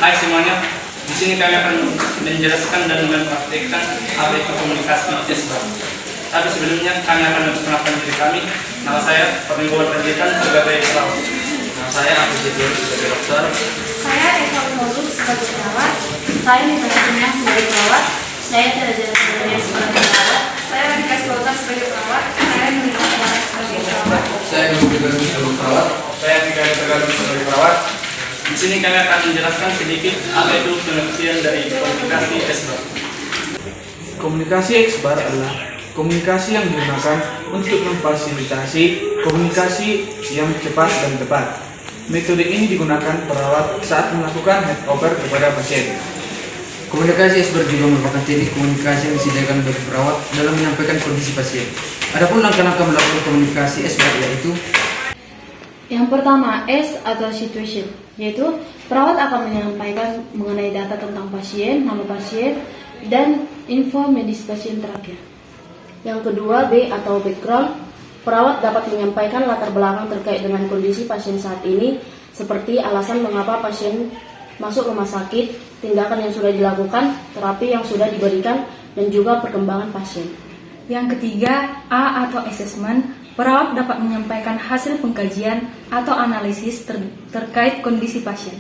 Hai semuanya, di sini kami akan menjelaskan dan mempraktikkan apa itu komunikasi SBAR. Tapi sebelumnya kami akan memperkenalkan diri kami. Nama saya Perlindungan Pendidikan sebagai perawat. Nama saya Agus Jibril sebagai dokter. Saya Eka Ulul sebagai perawat. Saya Nita Sunya sebagai perawat. Saya Terjadi Suria sebagai perawat. Saya Rika Sultan sebagai perawat. Saya Nurika Suara sebagai perawat. Saya Agus Jibril sebagai perawat. Saya Tika Tergalung sebagai perawat. Di sini kami akan menjelaskan sedikit apa itu pengertian dari komunikasi SBAR. Komunikasi SBAR adalah komunikasi yang digunakan untuk memfasilitasi komunikasi yang cepat dan tepat. Metode ini digunakan perawat saat melakukan handover kepada pasien. Komunikasi SBAR juga merupakan teknik komunikasi yang disediakan bagi perawat dalam menyampaikan kondisi pasien. Adapun langkah-langkah melakukan komunikasi SBAR yaitu: Yang pertama, S atau situation, yaitu perawat akan menyampaikan mengenai data tentang pasien, nama pasien, dan info medis pasien terakhir. Yang kedua, B atau background, perawat dapat menyampaikan latar belakang terkait dengan kondisi pasien saat ini, seperti alasan mengapa pasien masuk rumah sakit, tindakan yang sudah dilakukan, terapi yang sudah diberikan, dan juga perkembangan pasien. Yang ketiga, A atau assessment, perawat dapat menyampaikan hasil pengkajian atau analisis terkait kondisi pasien.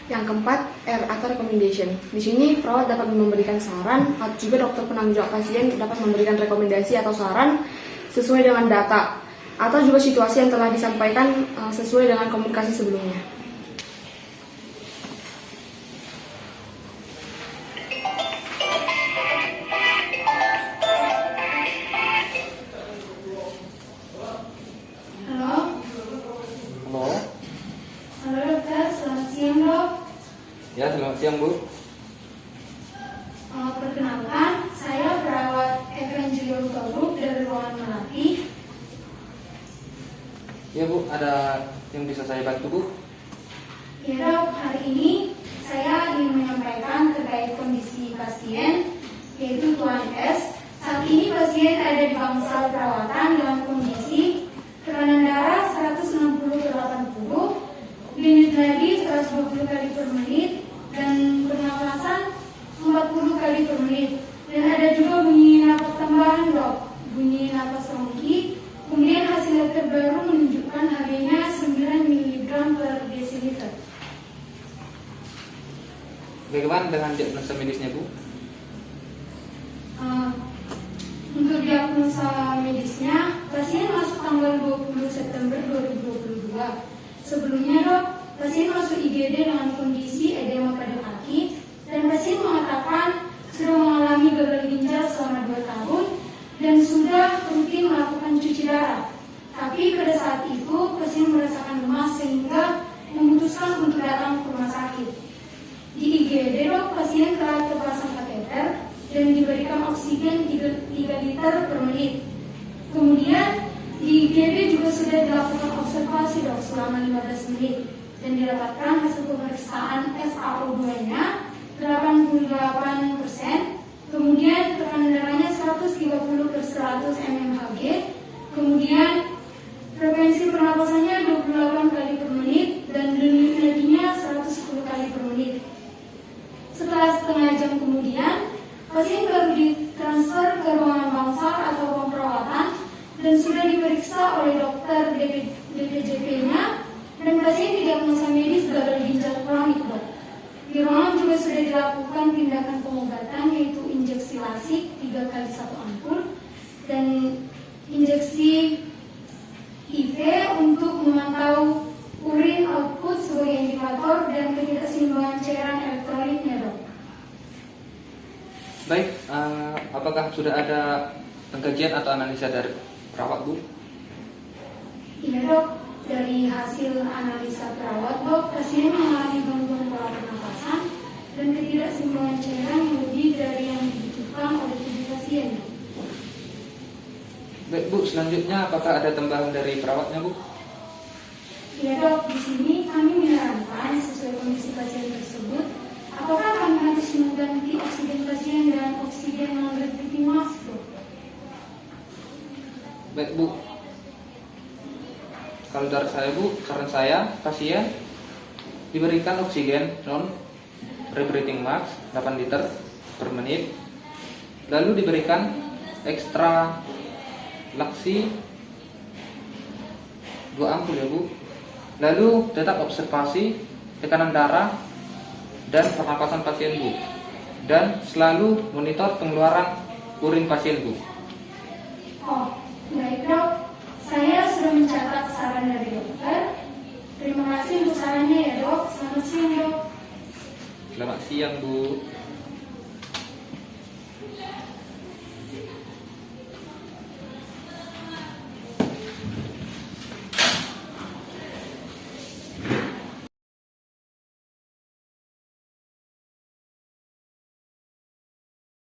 Yang keempat, R atau recommendation. Di sini perawat dapat memberikan saran, atau juga dokter penanggung jawab pasien dapat memberikan rekomendasi atau saran sesuai dengan data atau juga situasi yang telah disampaikan sesuai dengan komunikasi sebelumnya. Halo dokter, selamat siang dok. Ya, selamat siang Bu. Perkenalkan, saya perawat Evangelio Toruk dari ruangan Melati. Ya Bu, ada yang bisa saya bantu Bu? Ya dok, hari ini saya ingin menyampaikan terkait kondisi pasien, yaitu Tuan S. Saat ini pasien ada di bangsal perawatan dengan kondisi tekanan darah 160/80, denyut nadi 120 kali per menit, dan pernapasan 40 kali per menit. Dan ada juga bunyi napas tambahan dok, bunyi napas rongki. Kemudian hasil lab terbaru menunjukkan HB-nya 9 mg per desiliter. Bagaimana dengan diagnosa medisnya Bu? Untuk diagnosa medisnya, pasien masuk tanggal 20 September 2022. Sebelumnya dok, pasien masuk IGD dengan kondisi edema pada kaki, dan pasien mengatakan sudah mengalami gagal ginjal selama 2 tahun dan sudah rutin melakukan cuci darah. Tapi pada saat itu pasien merasakan lemas sehingga memutuskan untuk datang ke rumah sakit. Di IGD dok, pasien telah terpasang kateter dan diberikan oksigen 3 liter per menit. Kemudian di IGD juga sudah dilakukan observasi dok selama 15 menit dan didapatkan hasil pemeriksaan SAO2-nya 88%. Kemudian tekanan darahnya 130/100 mmHg. Kemudian frekuensi pernapasannya 28 kali per menit dan denyut nadinya 110 kali per menit. Setelah setengah jam kemudian, pasien baru ditransfer ke ruangan bangsal atau ruang perawatan dan sudah diperiksa oleh dokter DPJP-nya, dan pasien didiagnosa medis gagal ginjal kronik dok. Di ruangan juga sudah dilakukan tindakan pengobatan, yaitu injeksi lasik 3 kali 1 ampul dan injeksi IV untuk memantau urin output sebagai indikator dan ketidakseimbangan cairan elektrolitnya dok. Baik, apakah sudah ada pengkajian atau analisa dari perawat Bu? Iya dok, dari hasil analisa perawat dok, pasien mengalami gangguan pola pernapasan dan ketidakseimbangan cairan yang lebih dari yang dibutuhkan oleh tubuh pasien. Baik Bu, selanjutnya apakah ada tambahan dari perawatnya Bu? Iya dok, di sini kami menyarankan sesuai kondisi pasien tersebut, apakah kami harus mengganti oksigen pasien dengan oksigen non restricting mask dok? Baik Bu, kalau dari saya Bu, saran saya pasien diberikan oksigen non rebreathing mask 8 liter per menit. Lalu diberikan ekstra laksi 2 ampul ya Bu. Lalu tetap observasi tekanan darah dan pernapasan pasien Bu. Dan selalu monitor pengeluaran urin pasien Bu. Oh, baik dok. Saya sudah mencatat saran dari dokter. Terima kasih untuk sarannya ya dok. Selamat siang dok. Selamat siang Bu.